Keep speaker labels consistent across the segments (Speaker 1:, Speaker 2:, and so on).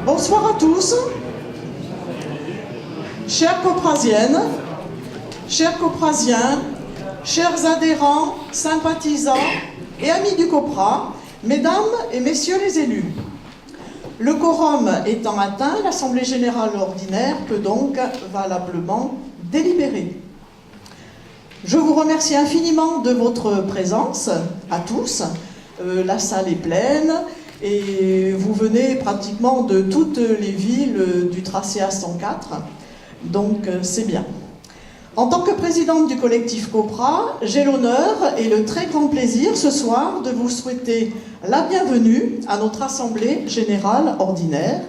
Speaker 1: Bonsoir à tous, chères coprasiennes, chers coprasiens, chers adhérents, sympathisants et amis du Copra, mesdames et messieurs les élus. Le quorum étant atteint, l'Assemblée générale ordinaire peut donc valablement délibérer. Je vous remercie infiniment de votre présence à tous. La salle est pleine. Et vous venez pratiquement de toutes les villes du tracé A104, donc c'est bien. En tant que présidente du collectif Copra, j'ai l'honneur et le très grand plaisir ce soir de vous souhaiter la bienvenue à notre Assemblée générale ordinaire,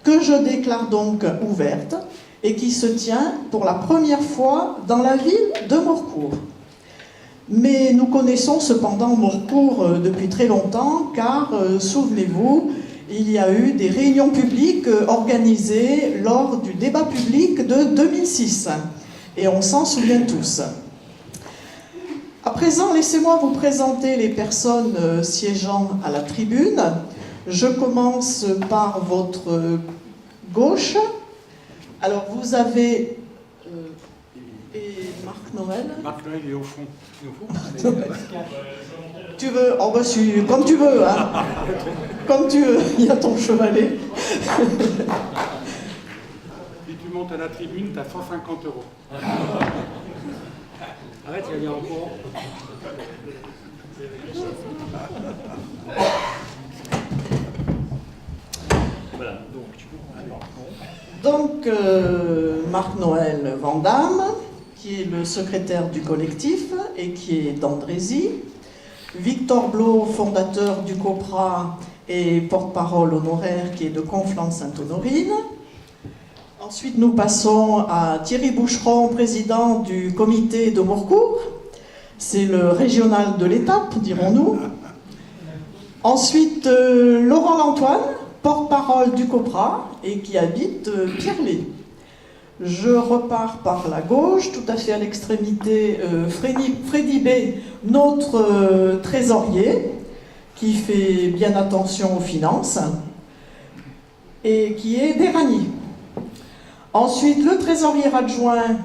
Speaker 1: que je déclare donc ouverte et qui se tient pour la première fois dans la ville de Morcourt. Mais nous connaissons cependant Morcourt depuis très longtemps, car, souvenez-vous, il y a eu des réunions publiques organisées lors du débat public de 2006. Et on s'en souvient tous. À présent, laissez-moi vous présenter les personnes siégeant à la tribune. Je commence par votre gauche. Alors, vous avez... Marc Noël.
Speaker 2: Marc Noël est au fond.
Speaker 1: Tu veux? Oh bah comme tu veux, hein. Comme tu veux, il y a ton chevalet.
Speaker 2: Si tu montes à la tribune, tu as 150 €. Arrête, il y a bien en courant. Voilà,
Speaker 1: donc Marc Noël Vandamme, qui est le secrétaire du collectif et qui est d'Andrézy. Victor Blot, fondateur du Copra et porte-parole honoraire, qui est de Conflans-Sainte-Honorine. Ensuite, nous passons à Thierry Boucheron, président du comité de Morcourt. C'est le régional de l'étape, dirons-nous. Ensuite, Laurent Lantoine, porte-parole du Copra et qui habite Pierrelet. Je repars par la gauche, tout à fait à l'extrémité, Freddy B, notre trésorier, qui fait bien attention aux finances, et qui est d'Éragny. Ensuite, le trésorier adjoint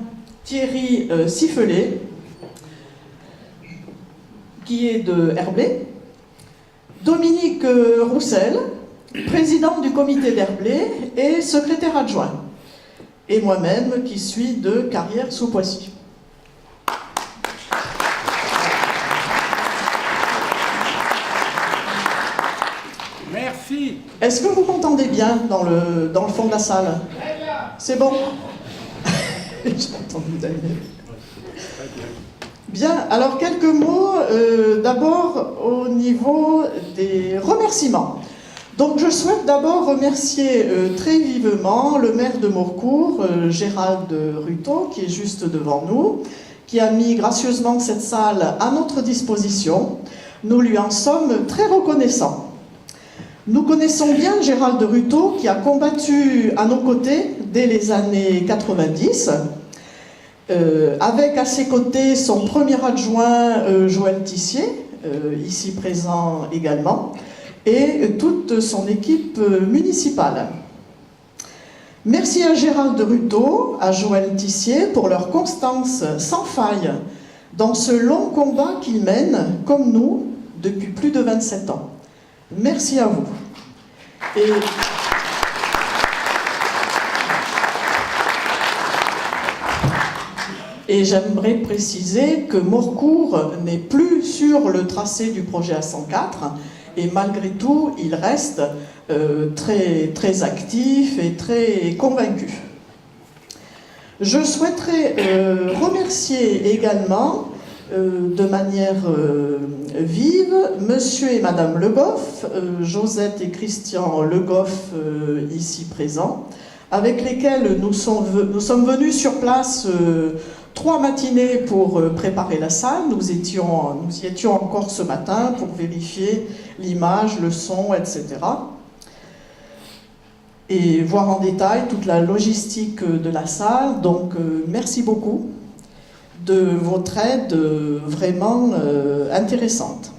Speaker 1: Thierry Sifflet, qui est de Herblay. Dominique Roussel, président du comité d'Herblay et secrétaire adjoint. Et moi-même qui suis de Carrières-sous-Poissy.
Speaker 2: Merci.
Speaker 1: Est-ce que vous m'entendez bien dans le fond de la salle? C'est bon? J'ai entendu Daniel. Bien, alors quelques mots d'abord au niveau des remerciements. Donc je souhaite d'abord remercier très vivement le maire de Morcourt, Gérald Ruteau, qui est juste devant nous, qui a mis gracieusement cette salle à notre disposition. Nous lui en sommes très reconnaissants. Nous connaissons bien Gérald Ruteau, qui a combattu à nos côtés dès les années 90, avec à ses côtés son premier adjoint Joël Tissier, ici présent également, et toute son équipe municipale. Merci à Gérald Ruteau, à Joël Tissier pour leur constance sans faille dans ce long combat qu'ils mènent, comme nous, depuis plus de 27 ans. Merci à vous. Et j'aimerais préciser que Morcourt n'est plus sur le tracé du projet A104, et malgré tout, il reste très, très actif et très convaincu. Je souhaiterais remercier également, de manière vive, Monsieur et Madame Le Goff, Josette et Christian Le Goff, ici présents, avec lesquels nous sommes venus sur place 3 matinées pour préparer la salle. Nous y étions encore ce matin pour vérifier l'image, le son, etc. et voir en détail toute la logistique de la salle. Donc merci beaucoup de votre aide vraiment intéressante.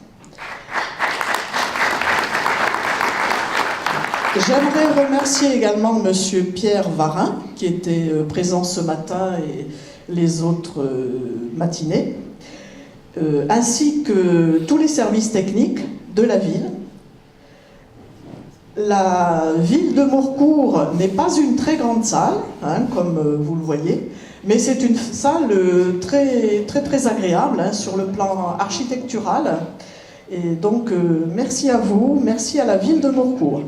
Speaker 1: J'aimerais remercier également Monsieur Pierre Varin, qui était présent ce matin et les autres matinées, ainsi que tous les services techniques de la ville. La ville de Morcourt n'est pas une très grande salle, hein, comme vous le voyez, mais c'est une salle très agréable hein, sur le plan architectural. Et donc, merci à vous, merci à la ville de Morcourt.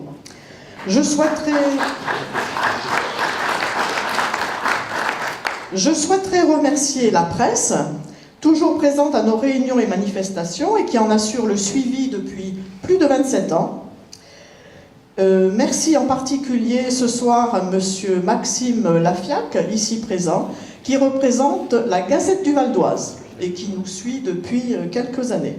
Speaker 1: Je souhaiterais remercier la presse, toujours présente à nos réunions et manifestations et qui en assure le suivi depuis plus de 27 ans. Merci en particulier ce soir à Monsieur Maxime Lafiac, ici présent, qui représente la Gazette du Val d'Oise et qui nous suit depuis quelques années.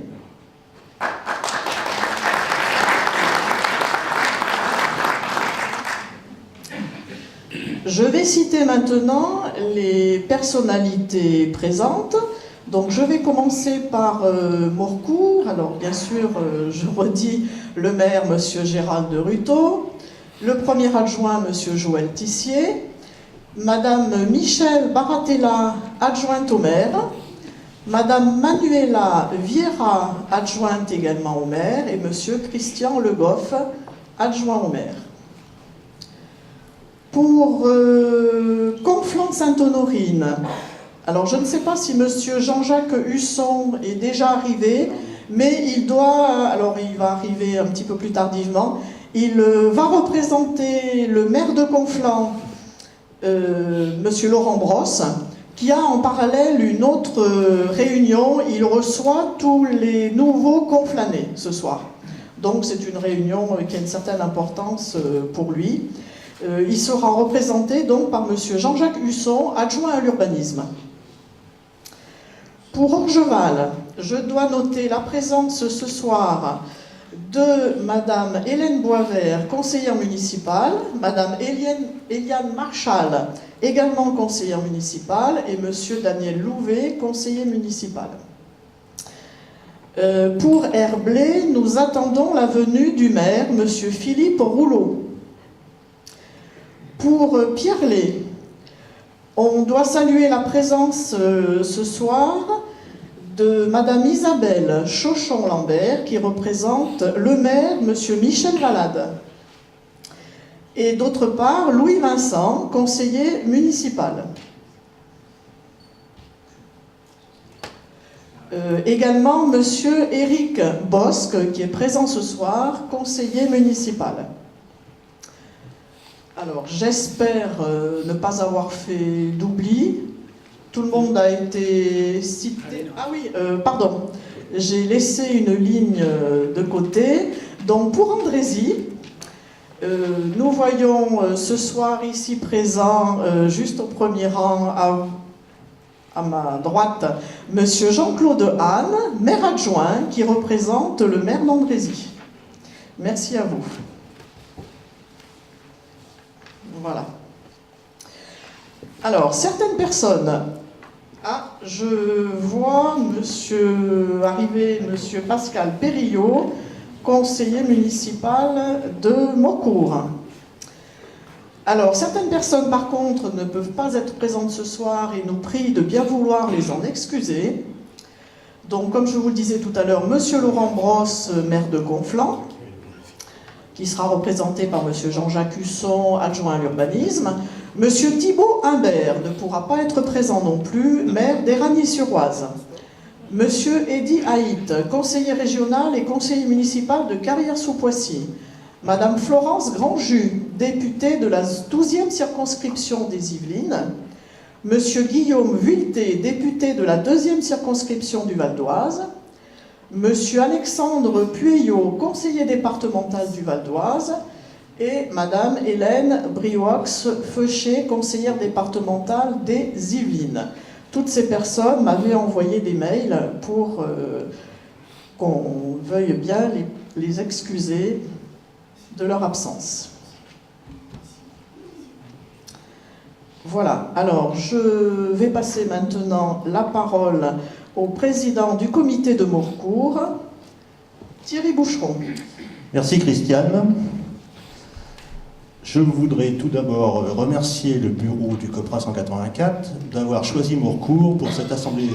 Speaker 1: Je vais citer maintenant les personnalités présentes. Donc je vais commencer par Morcourt. Alors bien sûr, je redis le maire, Monsieur Gérald de Ruteau, le premier adjoint, Monsieur Joël Tissier, Madame Michèle Baratella, adjointe au maire, Madame Manuela Vieira, adjointe également au maire, et Monsieur Christian Le Goff, adjoint au maire. Pour Conflans-Sainte-Honorine, alors je ne sais pas si Monsieur Jean-Jacques Husson est déjà arrivé, mais il va arriver un petit peu plus tardivement. Il va représenter le maire de Conflans, Monsieur Laurent Brosse, qui a en parallèle une autre réunion. Il reçoit tous les nouveaux conflanais ce soir. Donc c'est une réunion qui a une certaine importance pour lui. Il sera représenté donc par Monsieur Jean-Jacques Husson, adjoint à l'urbanisme. Pour Orgeval, je dois noter la présence ce soir de Madame Hélène Boisvert, conseillère municipale, Madame Eliane Marchal, également conseillère municipale, et Monsieur Daniel Louvet, conseiller municipal. Pour Herblay, nous attendons la venue du maire, Monsieur Philippe Rouleau. Pour Pierrelet, on doit saluer la présence ce soir de Madame Isabelle Chauchon-Lambert, qui représente le maire, Monsieur Michel Valade. Et d'autre part, Louis Vincent, conseiller municipal. Également, Monsieur Éric Bosque, qui est présent ce soir, conseiller municipal. Alors, j'espère ne pas avoir fait d'oubli. Tout le monde a été cité. Ah oui, pardon. J'ai laissé une ligne de côté. Donc, pour Andrézy, nous voyons ce soir ici présent, juste au premier rang, à ma droite, Monsieur Jean-Claude Hahn, maire adjoint, qui représente le maire d'Andrézy. Merci à vous. Voilà. Alors, certaines personnes... Ah, je vois arriver Monsieur Pascal Périllot, conseiller municipal de Morcourt. Alors, certaines personnes, par contre, ne peuvent pas être présentes ce soir et nous prient de bien vouloir les en excuser. Donc, comme je vous le disais tout à l'heure, Monsieur Laurent Brosse, maire de Conflans, qui sera représenté par Monsieur Jean-Jacques Husson, adjoint à l'urbanisme. Monsieur Thibault Humbert ne pourra pas être présent non plus, maire d'Éragny-sur-Oise. Monsieur Eddy Haït, conseiller régional et conseiller municipal de Carrières-sous-Poissy. Madame Florence Grandjus, députée de la 12e circonscription des Yvelines. Monsieur Guillaume Vuilletet, député de la 2e circonscription du Val d'Oise. Monsieur Alexandre Pueyo, conseiller départemental du Val d'Oise. Et Madame Hélène Brioix-Feuché, conseillère départementale des Yvelines. Toutes ces personnes m'avaient envoyé des mails pour qu'on veuille bien les excuser de leur absence. Voilà, alors je vais passer maintenant la parole au président du comité de Morcourt, Thierry Boucheron.
Speaker 3: Merci Christiane. Je voudrais tout d'abord remercier le bureau du COPRA 184 d'avoir choisi Morcourt pour cette assemblée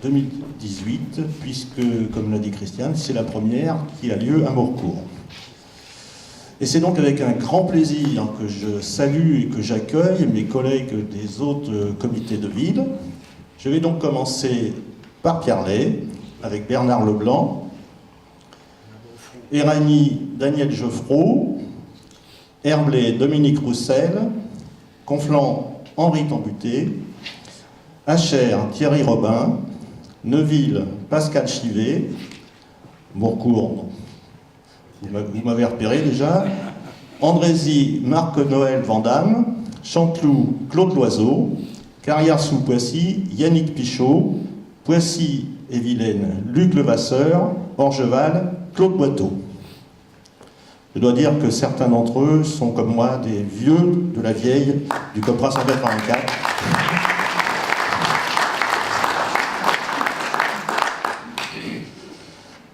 Speaker 3: 2018, puisque, comme l'a dit Christiane, c'est la première qui a lieu à Morcourt. Et c'est donc avec un grand plaisir que je salue et que j'accueille mes collègues des autres comités de ville. Je vais donc commencer par Pierrelet, avec Bernard Leblanc, Éragny Daniel Geoffroy, Herblay Dominique Roussel, Conflans Henri Tambuté, Achères Thierry Robin, Neuville Pascal Chivet, Morcourt, vous m'avez repéré déjà, Andrézy Marc-Noël Vandamme, Chanteloup Claude Loiseau, Carrière-sous-Poissy Yannick Pichot, Poissy et Vilaine Luc Levasseur, Orgeval Claude Boiteau. Je dois dire que certains d'entre eux sont comme moi des vieux de la vieille du COPRA 184.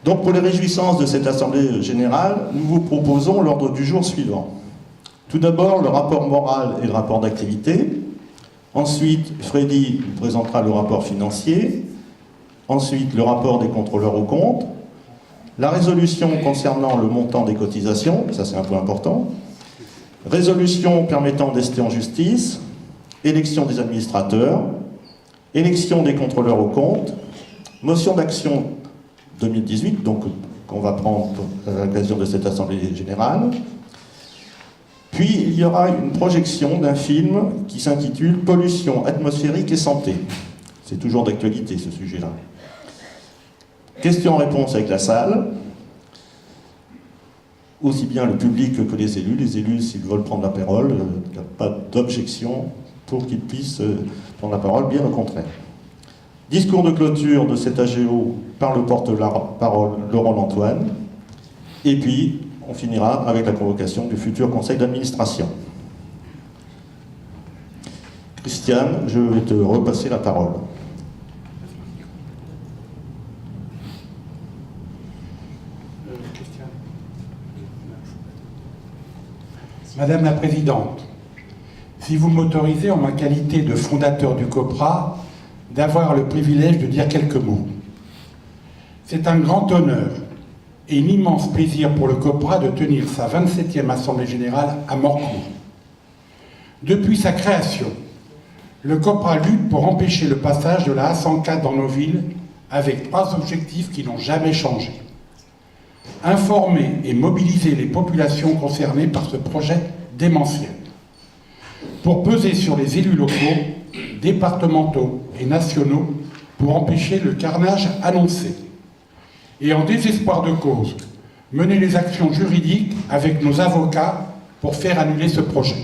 Speaker 3: Donc pour les réjouissances de cette Assemblée générale, nous vous proposons l'ordre du jour suivant. Tout d'abord, le rapport moral et le rapport d'activité. Ensuite, Freddy vous présentera le rapport financier. Ensuite, le rapport des contrôleurs aux comptes. La résolution concernant le montant des cotisations, ça c'est un point important. Résolution permettant d'ester en justice. Élection des administrateurs. Élection des contrôleurs aux comptes. Motion d'action 2018, donc qu'on va prendre à l'occasion de cette Assemblée générale. Puis il y aura une projection d'un film qui s'intitule « Pollution atmosphérique et santé ». C'est toujours d'actualité ce sujet-là. Questions-réponses avec la salle. Aussi bien le public que les élus. Les élus, s'ils veulent prendre la parole, il n'y a pas d'objection pour qu'ils puissent prendre la parole, bien au contraire. Discours de clôture de cet AGO par le porte-parole Laurent Antoine. Et puis, on finira avec la convocation du futur conseil d'administration. Christiane, je vais te repasser la parole.
Speaker 2: Madame la Présidente, si vous m'autorisez en ma qualité de fondateur du COPRA, d'avoir le privilège de dire quelques mots. C'est un grand honneur et un immense plaisir pour le COPRA de tenir sa 27e Assemblée Générale à Morcourt. Depuis sa création, le COPRA lutte pour empêcher le passage de la A104 dans nos villes avec 3 objectifs qui n'ont jamais changé. Informer et mobiliser les populations concernées par ce projet démentiel. Pour peser sur les élus locaux, départementaux et nationaux pour empêcher le carnage annoncé. Et en désespoir de cause, mener les actions juridiques avec nos avocats pour faire annuler ce projet.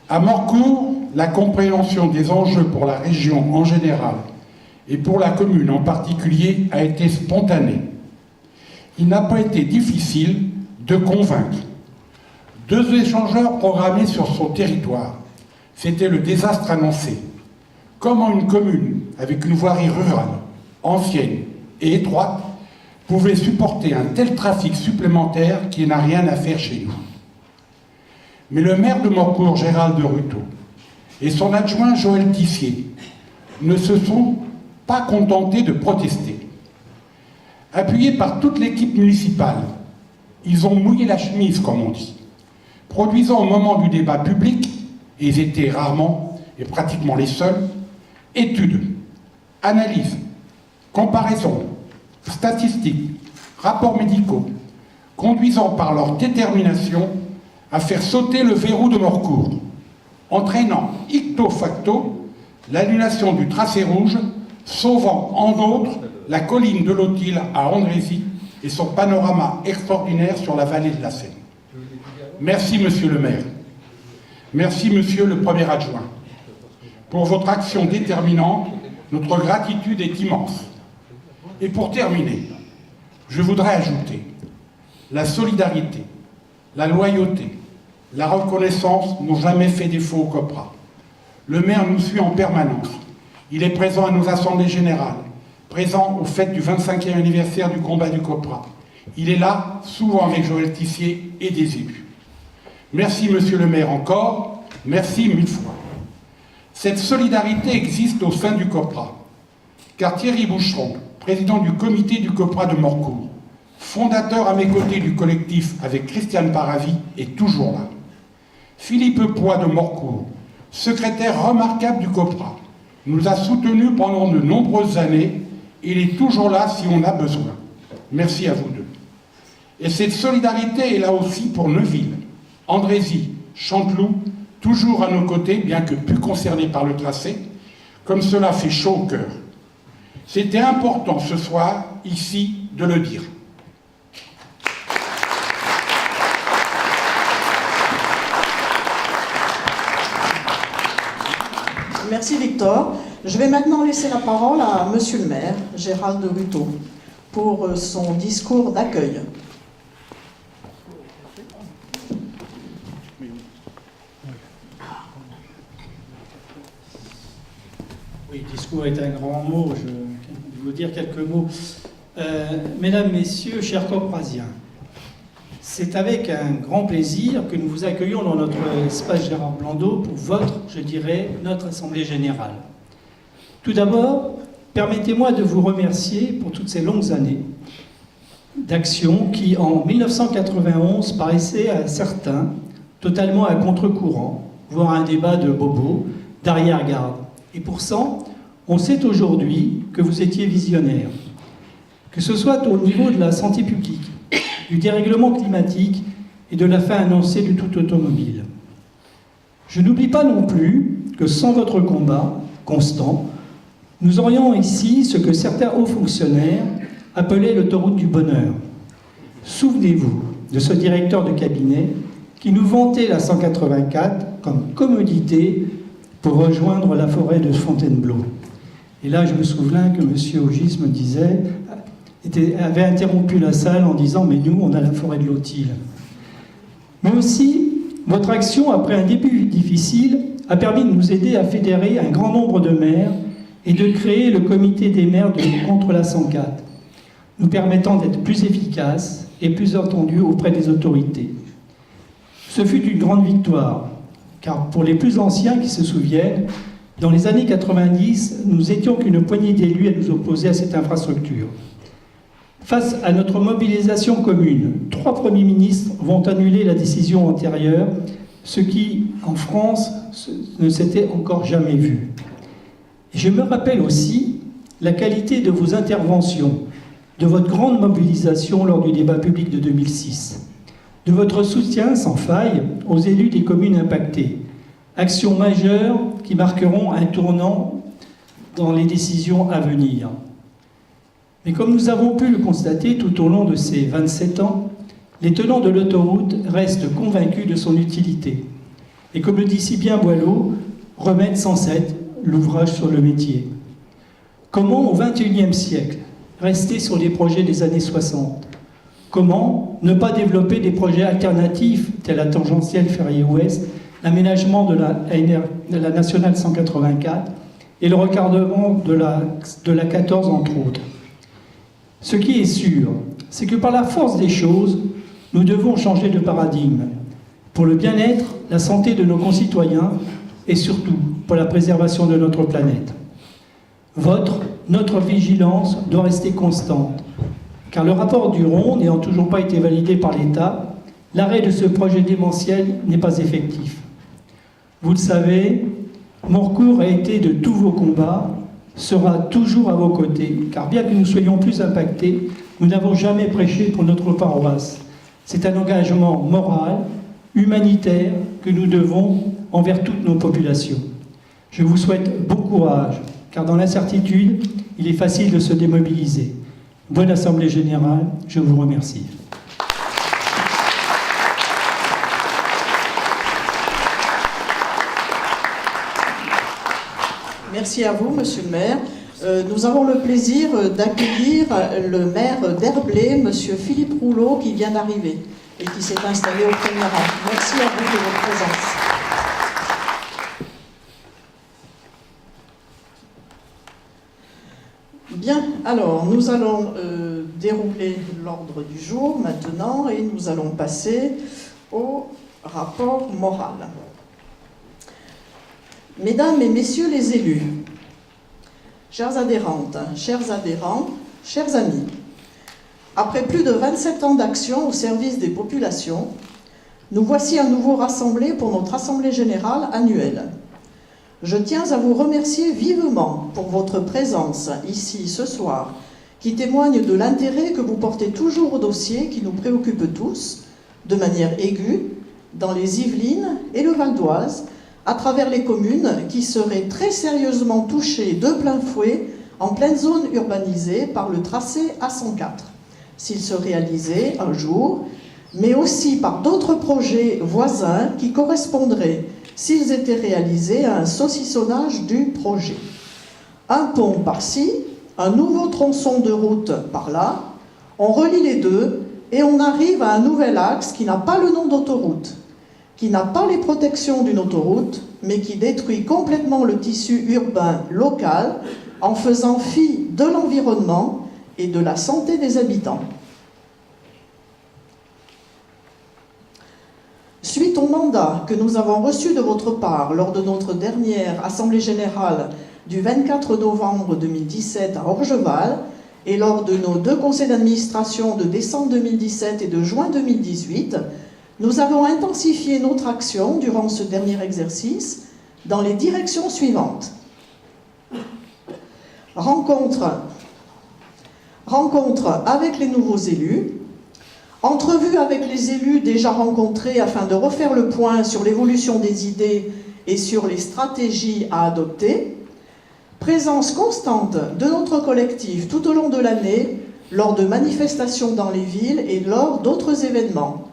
Speaker 2: À Morcourt, la compréhension des enjeux pour la région en général et pour la commune en particulier a été spontanée. Il n'a pas été difficile de convaincre. 2 échangeurs programmés sur son territoire. C'était le désastre annoncé. Comment une commune avec une voirie rurale, ancienne et étroite, pouvait supporter un tel trafic supplémentaire qui n'a rien à faire chez nous. Mais le maire de Morcourt, Gérald de Ruteau, et son adjoint Joël Tissier ne se sont pas contentés de protester. Appuyés par toute l'équipe municipale, ils ont mouillé la chemise, comme on dit, produisant au moment du débat public, et ils étaient rarement et pratiquement les seuls, études, analyses, comparaisons, statistiques, rapports médicaux, conduisant par leur détermination à faire sauter le verrou de Morcourt, entraînant icto facto l'annulation du tracé rouge, sauvant en outre la colline de l'Autil à Andrézy et son panorama extraordinaire sur la vallée de la Seine. Merci, monsieur le maire. Merci, monsieur le premier adjoint. Pour votre action déterminante, notre gratitude est immense. Et pour terminer, je voudrais ajouter la solidarité, la loyauté, la reconnaissance n'ont jamais fait défaut au COPRA. Le maire nous suit en permanence. Il est présent à nos assemblées générales, présent aux fêtes du 25e anniversaire du combat du COPRA. Il est là, souvent avec Joël Tissier et des élus. Merci, monsieur le maire, encore. Merci mille fois. Cette solidarité existe au sein du COPRA, car Thierry Boucheron, président du comité du COPRA de Morcourt, fondateur à mes côtés du collectif avec Christiane Paravi, est toujours là. Philippe Poix de Morcourt, secrétaire remarquable du COPRA, nous a soutenus pendant de nombreuses années et il est toujours là si on a besoin. Merci à vous deux. Et cette solidarité est là aussi pour Neuville, Andrézy, Chanteloup, toujours à nos côtés, bien que plus concernés par le tracé, comme cela fait chaud au cœur. C'était important ce soir, ici, de le dire.
Speaker 1: Merci Victor. Je vais maintenant laisser la parole à monsieur le maire, Gérald Ruteau, pour son discours d'accueil.
Speaker 4: Oui, discours est un grand mot, je vais vous dire quelques mots. Mesdames, Messieurs, chers coprasiens, c'est avec un grand plaisir que nous vous accueillons dans notre espace Gérard Blondeau pour notre Assemblée Générale. Tout d'abord, permettez-moi de vous remercier pour toutes ces longues années d'action qui, en 1991, paraissaient à certains totalement à contre-courant, voire un débat de bobos, d'arrière-garde. Et pourtant, on sait aujourd'hui que vous étiez visionnaire. Que ce soit au niveau de la santé publique, du dérèglement climatique et de la fin annoncée du tout automobile. Je n'oublie pas non plus que sans votre combat constant, nous aurions ici ce que certains hauts fonctionnaires appelaient l'autoroute du bonheur. Souvenez-vous de ce directeur de cabinet qui nous vantait la 184 comme commodité pour rejoindre la forêt de Fontainebleau. Et là, je me souviens que M. Augis me disait, avait interrompu la salle en disant « Mais nous, on a la forêt de Lautil ». Mais aussi, votre action, après un début difficile, a permis de nous aider à fédérer un grand nombre de maires et de créer le comité des maires contre la 104, nous permettant d'être plus efficaces et plus entendus auprès des autorités. Ce fut une grande victoire, car pour les plus anciens qui se souviennent, dans les années 90, nous étions qu'une poignée d'élus à nous opposer à cette infrastructure. Face à notre mobilisation commune, 3 premiers ministres vont annuler la décision antérieure, ce qui, en France, ne s'était encore jamais vu. Et je me rappelle aussi la qualité de vos interventions, de votre grande mobilisation lors du débat public de 2006, de votre soutien sans faille aux élus des communes impactées, actions majeures qui marqueront un tournant dans les décisions à venir. Mais comme nous avons pu le constater tout au long de ces 27 ans, les tenants de l'autoroute restent convaincus de son utilité. Et comme le dit si bien Boileau, remettre sans cesse l'ouvrage sur le métier. Comment, au XXIe siècle, rester sur les projets des années 60 ? Comment ne pas développer des projets alternatifs, tels la tangentielle Ferrier-Ouest, l'aménagement de la nationale 184 et le recardement de la 14, entre autres ? Ce qui est sûr, c'est que par la force des choses, nous devons changer de paradigme pour le bien-être, la santé de nos concitoyens et surtout pour la préservation de notre planète. Notre vigilance doit rester constante, car le rapport Duron n'ayant toujours pas été validé par l'État, l'arrêt de ce projet démentiel n'est pas effectif. Vous le savez, Morcourt a été de tous vos combats, sera toujours à vos côtés, car bien que nous soyons plus impactés, nous n'avons jamais prêché pour notre paroisse. C'est un engagement moral, humanitaire, que nous devons envers toutes nos populations. Je vous souhaite bon courage, car dans l'incertitude, il est facile de se démobiliser. Bonne Assemblée Générale, je vous remercie.
Speaker 1: Merci à vous, monsieur le maire. Nous avons le plaisir d'accueillir le maire d'Herblay, monsieur Philippe Rouleau, qui vient d'arriver. et qui s'est installé au premier rang. Merci à vous de votre présence. Bien, alors nous allons dérouler l'ordre du jour maintenant et nous allons passer au rapport moral. Mesdames et messieurs les élus, chères adhérentes, chers adhérents, chers amis, après plus de 27 ans d'action au service des populations, nous voici à nouveau rassemblés pour notre Assemblée générale annuelle. Je tiens à vous remercier vivement pour votre présence ici ce soir, qui témoigne de l'intérêt que vous portez toujours aux dossiers qui nous préoccupent tous, de manière aiguë, dans les Yvelines et le Val d'Oise, à travers les communes qui seraient très sérieusement touchées de plein fouet en pleine zone urbanisée par le tracé A104, s'il se réalisait un jour, mais aussi par d'autres projets voisins qui correspondraient, s'ils étaient réalisés, à un saucissonnage du projet. Un pont par-ci, un nouveau tronçon de route par-là, on relie les deux et on arrive à un nouvel axe qui n'a pas le nom d'autoroute, qui n'a pas les protections d'une autoroute, mais qui détruit complètement le tissu urbain local en faisant fi de l'environnement et de la santé des habitants. Suite au mandat que nous avons reçu de votre part lors de notre dernière Assemblée générale du 24 novembre 2017 à Orgeval et lors de nos 2 conseils d'administration de décembre 2017 et de juin 2018, nous avons intensifié notre action durant ce dernier exercice dans les directions suivantes. Rencontre avec les nouveaux élus, entrevue avec les élus déjà rencontrés afin de refaire le point sur l'évolution des idées et sur les stratégies à adopter, présence constante de notre collectif tout au long de l'année lors de manifestations dans les villes et lors d'autres événements,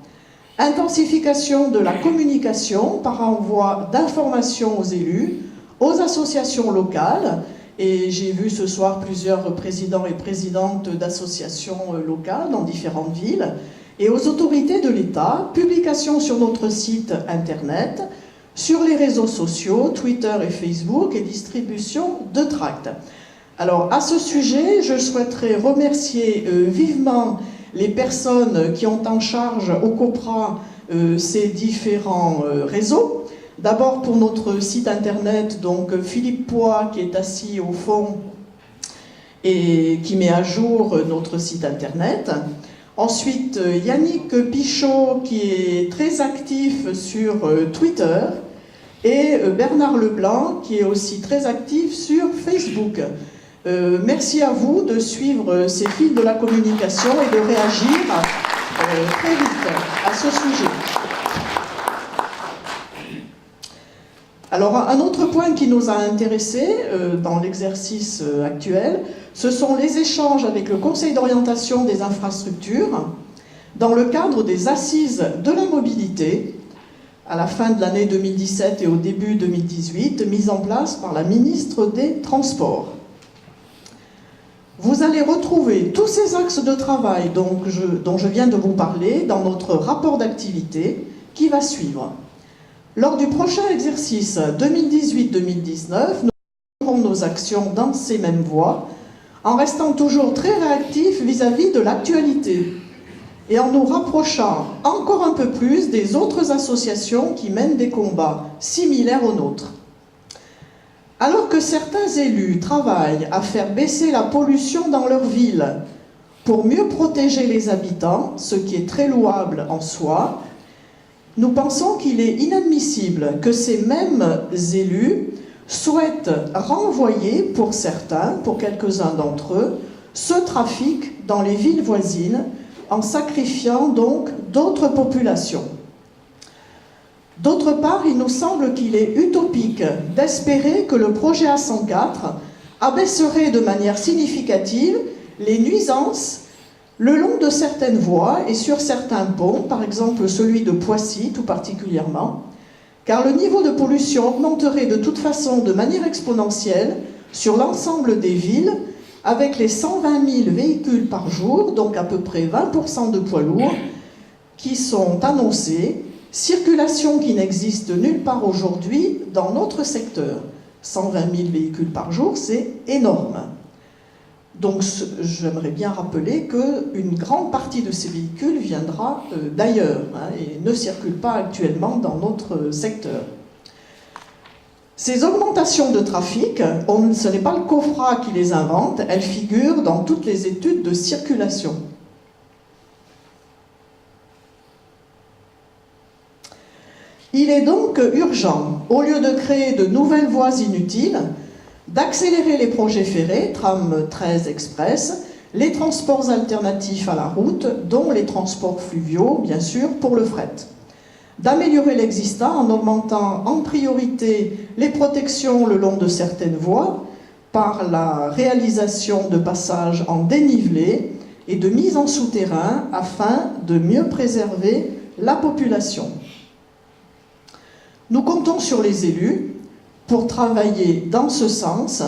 Speaker 1: intensification de la communication par envoi d'informations aux élus, aux associations locales, et j'ai vu ce soir plusieurs présidents et présidentes d'associations locales dans différentes villes, et aux autorités de l'État, publication sur notre site internet, sur les réseaux sociaux, Twitter et Facebook, et distribution de tracts. Alors, à ce sujet, je souhaiterais remercier vivement les personnes qui ont en charge au COPRA ces différents réseaux. D'abord pour notre site internet, donc Philippe Poix qui est assis au fond et qui met à jour notre site internet. Ensuite, Yannick Pichot qui est très actif sur Twitter et Bernard Leblanc qui est aussi très actif sur Facebook. Merci à vous de suivre ces fils de la communication et de réagir très vite à ce sujet. Alors, un autre point qui nous a intéressés dans l'exercice actuel, ce sont les échanges avec le Conseil d'orientation des infrastructures dans le cadre des assises de la mobilité à la fin de l'année 2017 et au début 2018, mises en place par la ministre des Transports. Vous allez retrouver tous ces axes de travail dont je viens de vous parler dans notre rapport d'activité qui va suivre. Lors du prochain exercice 2018-2019, nous poursuivrons nos actions dans ces mêmes voies, en restant toujours très réactifs vis-à-vis de l'actualité et en nous rapprochant encore un peu plus des autres associations qui mènent des combats similaires aux nôtres. Alors que certains élus travaillent à faire baisser la pollution dans leur ville pour mieux protéger les habitants, ce qui est très louable en soi, nous pensons qu'il est inadmissible que ces mêmes élus souhaitent renvoyer pour certains, pour quelques-uns d'entre eux, ce trafic dans les villes voisines en sacrifiant donc d'autres populations. D'autre part, il nous semble qu'il est utopique d'espérer que le projet A104 abaisserait de manière significative les nuisances le long de certaines voies et sur certains ponts, par exemple celui de Poissy tout particulièrement, car le niveau de pollution augmenterait de toute façon de manière exponentielle sur l'ensemble des villes, avec les 120 000 véhicules par jour, donc à peu près 20% de poids lourds, qui sont annoncées, circulation qui n'existe nulle part aujourd'hui dans notre secteur. 120 000 véhicules par jour, c'est énorme. Donc j'aimerais bien rappeler qu'une grande partie de ces véhicules viendra d'ailleurs et ne circule pas actuellement dans notre secteur. Ces augmentations de trafic, ce n'est pas le COFRA qui les invente, elles figurent dans toutes les études de circulation. Il est donc urgent, au lieu de créer de nouvelles voies inutiles, d'accélérer les projets ferrés, tram 13 express, les transports alternatifs à la route, dont les transports fluviaux, bien sûr, pour le fret. D'améliorer l'existant en augmentant en priorité les protections le long de certaines voies par la réalisation de passages en dénivelé et de mise en souterrain afin de mieux préserver la population. Nous comptons sur les élus pour travailler dans ce sens.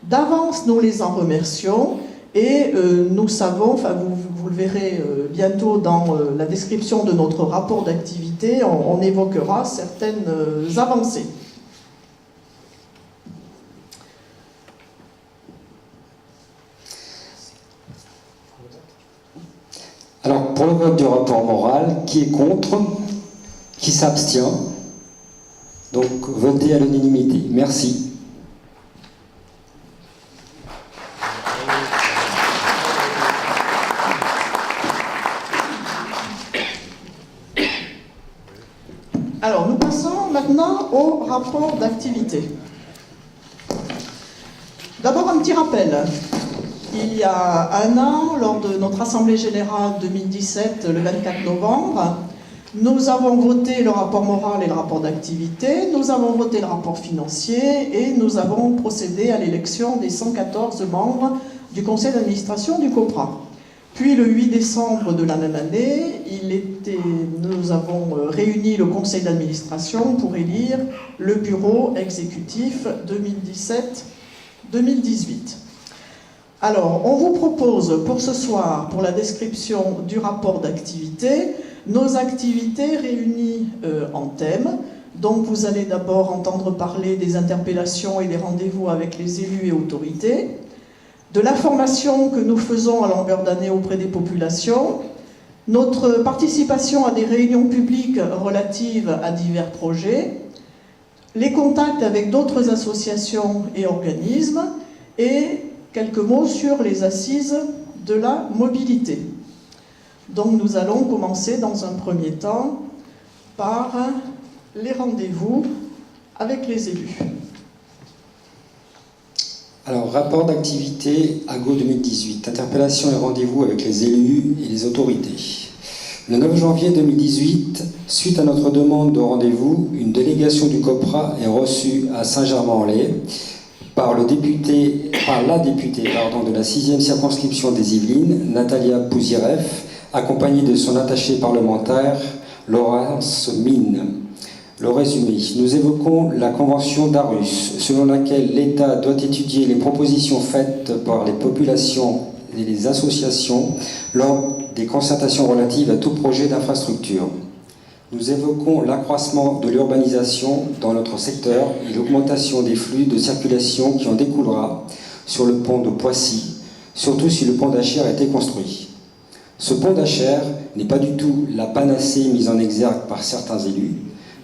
Speaker 1: D'avance, nous les en remercions et nous savons, enfin vous le verrez bientôt dans la description de notre rapport d'activité, on évoquera certaines avancées.
Speaker 5: Alors, pour le vote du rapport moral, qui est contre? Qui s'abstient? Donc, votez à l'unanimité. Merci.
Speaker 1: Alors, nous passons maintenant au rapport d'activité. D'abord, un petit rappel. Il y a un an, lors de notre Assemblée Générale 2017, le 24 novembre, nous avons voté le rapport moral et le rapport d'activité, nous avons voté le rapport financier et nous avons procédé à l'élection des 114 membres du conseil d'administration du COPRA. Puis le 8 décembre de la même année, nous avons réuni le conseil d'administration pour élire le bureau exécutif 2017-2018. Alors, on vous propose pour ce soir, pour la description du rapport d'activité, nos activités réunies en thème. Donc, vous allez d'abord entendre parler des interpellations et des rendez-vous avec les élus et autorités, de l'information que nous faisons à longueur d'année auprès des populations, notre participation à des réunions publiques relatives à divers projets, les contacts avec d'autres associations et organismes, et quelques mots sur les assises de la mobilité. Donc nous allons commencer dans un premier temps par les rendez-vous avec les élus.
Speaker 5: Alors, rapport d'activité AGO 2018, interpellation et rendez-vous avec les élus et les autorités. Le 9 janvier 2018, suite à notre demande de rendez-vous, une délégation du COPRA est reçue à Saint-Germain-en-Laye par la députée de la 6e circonscription des Yvelines, Natalia Pouzirev, accompagnée de son attaché parlementaire, Laurence Mine. Le résumé, nous évoquons la convention d'Arhus, selon laquelle l'État doit étudier les propositions faites par les populations et les associations lors des concertations relatives à tout projet d'infrastructure. Nous évoquons l'accroissement de l'urbanisation dans notre secteur et l'augmentation des flux de circulation qui en découlera sur le pont de Poissy, surtout si le pont d'Achères a été construit. Ce pont d'Achères n'est pas du tout la panacée mise en exergue par certains élus,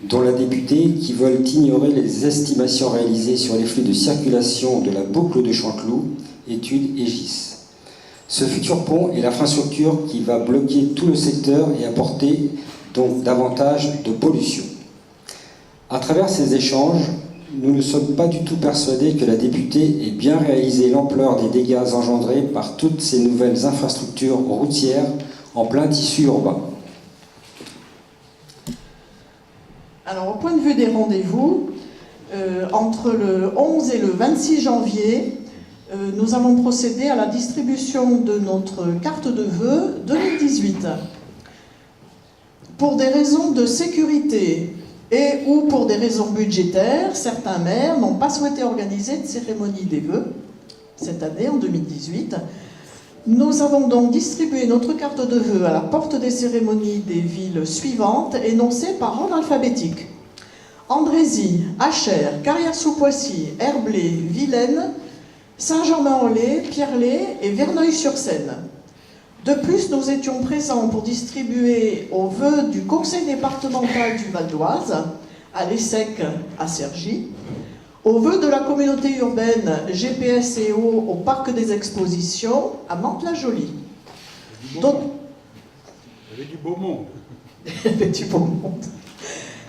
Speaker 5: dont la députée qui veulent ignorer les estimations réalisées sur les flux de circulation de la boucle de Chanteloup, étude Aegis. Ce futur pont est l'infrastructure qui va bloquer tout le secteur et apporter donc davantage de pollution. À travers ces échanges, nous ne sommes pas du tout persuadés que la députée ait bien réalisé l'ampleur des dégâts engendrés par toutes ces nouvelles infrastructures routières en plein tissu urbain.
Speaker 1: Alors, au point de vue des rendez-vous, entre le 11 et le 26 janvier, nous allons procéder à la distribution de notre carte de vœux 2018. Pour des raisons de sécurité et ou pour des raisons budgétaires, certains maires n'ont pas souhaité organiser de cérémonie des vœux cette année, en 2018. Nous avons donc distribué notre carte de vœux à la porte des cérémonies des villes suivantes, énoncées par ordre alphabétique. Andrézy, Achères, Carrière-sous-Poissy, Herblay, Vilaine, Saint-Germain-en-Laye, Pierrelaye et Verneuil-sur-Seine. De plus, nous étions présents pour distribuer aux vœux du conseil départemental du Val d'Oise, à l'ESSEC à Cergy, aux vœux de la communauté urbaine GPS et eau au parc des expositions à Mantes-la-Jolie.
Speaker 2: Il y avait du beau monde.
Speaker 1: Il y avait du beau monde.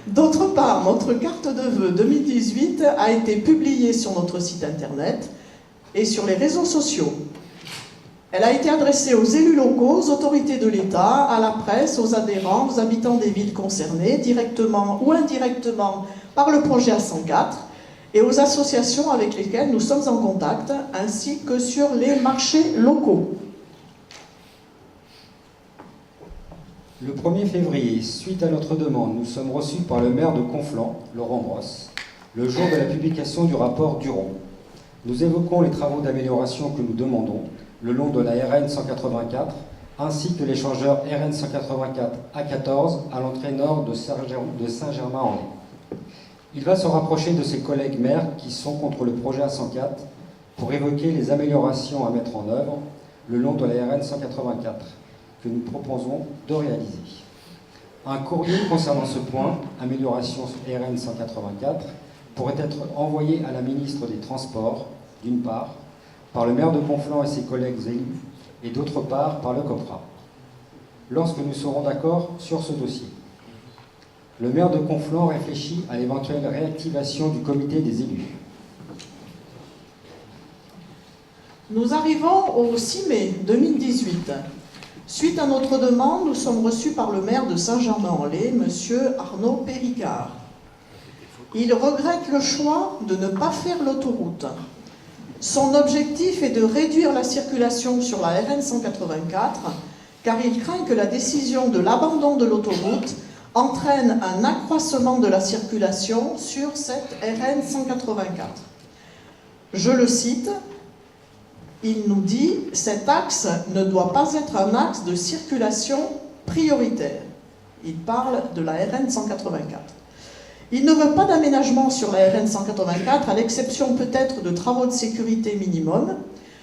Speaker 1: D'autre part, notre carte de vœux 2018 a été publiée sur notre site internet et sur les réseaux sociaux. Elle a été adressée aux élus locaux, aux autorités de l'État, à la presse, aux adhérents, aux habitants des villes concernées, directement ou indirectement par le projet A104, et aux associations avec lesquelles nous sommes en contact, ainsi que sur les marchés locaux.
Speaker 5: Le 1er février, suite à notre demande, nous sommes reçus par le maire de Conflans, Laurent Brosse, le jour de la publication du rapport Duron. Nous évoquons les travaux d'amélioration que nous demandons le long de la RN 184, ainsi que l'échangeur RN 184 A14 à l'entrée nord de Saint-Germain-en-Laye. Il va se rapprocher de ses collègues maires qui sont contre le projet A104 pour évoquer les améliorations à mettre en œuvre le long de la RN 184 que nous proposons de réaliser. Un courrier concernant ce point, amélioration RN 184, pourrait être envoyé à la ministre des Transports, d'une part, par le maire de Conflans et ses collègues élus, et d'autre part par le COPRA, lorsque nous serons d'accord sur ce dossier. Le maire de Conflans réfléchit à l'éventuelle réactivation du comité des élus.
Speaker 1: Nous arrivons au 6 mai 2018. Suite à notre demande, nous sommes reçus par le maire de Saint-Germain-en-Laye, M. Arnaud Péricard. Il regrette le choix de ne pas faire l'autoroute. Son objectif est de réduire la circulation sur la RN 184, car il craint que la décision de l'abandon de l'autoroute entraîne un accroissement de la circulation sur cette RN 184. Je le cite, il nous dit « Cet axe ne doit pas être un axe de circulation prioritaire ». Il parle de la RN 184. Il ne veut pas d'aménagement sur la RN 184, à l'exception peut-être de travaux de sécurité minimum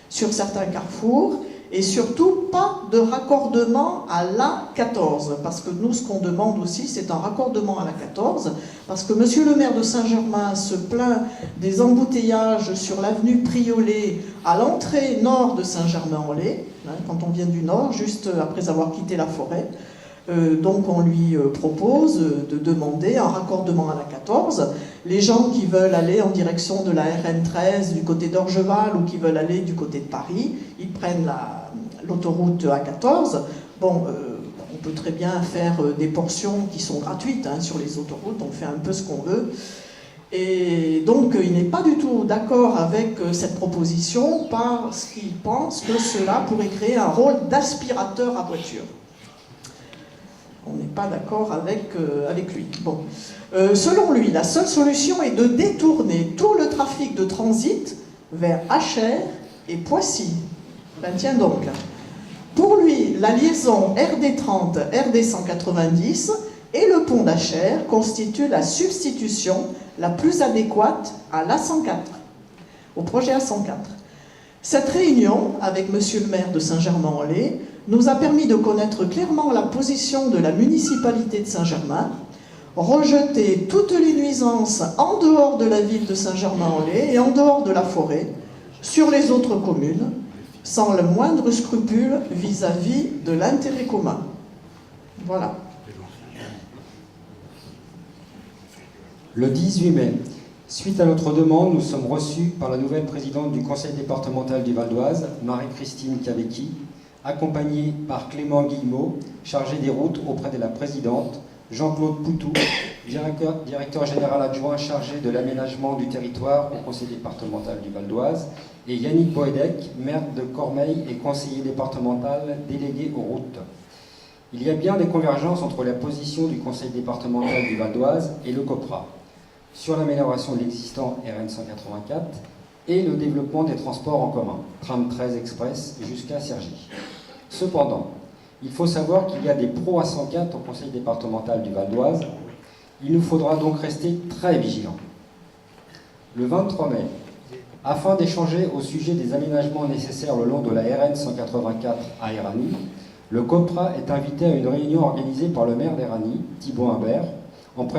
Speaker 1: sur certains carrefours, et surtout pas de raccordement à l'A14, parce que nous, ce qu'on demande aussi, c'est un raccordement à l'A14, parce que monsieur le maire de Saint-Germain se plaint des embouteillages sur l'avenue Priolet à l'entrée nord de Saint-Germain-en-Laye, quand on vient du nord, juste après avoir quitté la forêt. Donc on lui propose de demander un raccordement à la 14. Les gens qui veulent aller en direction de la RN 13 du côté d'Orgeval ou qui veulent aller du côté de Paris, ils prennent l'autoroute A14. Bon, on peut très bien faire des portions qui sont gratuites sur les autoroutes, on fait un peu ce qu'on veut. Et donc il n'est pas du tout d'accord avec cette proposition parce qu'il pense que cela pourrait créer un rôle d'aspirateur à voiture. On n'est pas d'accord avec lui. Bon. Selon lui, la seule solution est de détourner tout le trafic de transit vers Achères et Poissy. Ben tiens donc. Pour lui, la liaison RD30, RD190 et le pont d'Achères constituent la substitution la plus adéquate à l'A104, au projet A104. Cette réunion avec monsieur le maire de Saint-Germain-en-Laye nous a permis de connaître clairement la position de la municipalité de Saint-Germain, rejeter toutes les nuisances en dehors de la ville de Saint-Germain-en-Laye et en dehors de la forêt, sur les autres communes, sans le moindre scrupule vis-à-vis de l'intérêt commun. Voilà.
Speaker 5: Le 18 mai, suite à notre demande, nous sommes reçus par la nouvelle présidente du conseil départemental du Val d'Oise, Marie-Christine Cavecchi, accompagnée par Clément Guillemot, chargé des routes auprès de la présidente, Jean-Claude Poutou, directeur général adjoint chargé de l'aménagement du territoire au conseil départemental du Val d'Oise, et Yannick Boedek, maire de Cormeilles et conseiller départemental délégué aux routes. Il y a bien des convergences entre la position du conseil départemental du Val d'Oise et le COPRA sur l'amélioration de l'existant RN 184 et le développement des transports en commun, tram 13 express jusqu'à Cergy. Cependant, il faut savoir qu'il y a des pros à 104 au conseil départemental du Val d'Oise. Il nous faudra donc rester très vigilants. Le 23 mai, afin d'échanger au sujet des aménagements nécessaires le long de la RN 184 à Éragny, le COPRA est invité à une réunion organisée par le maire d'Éragny, Thibault Humbert,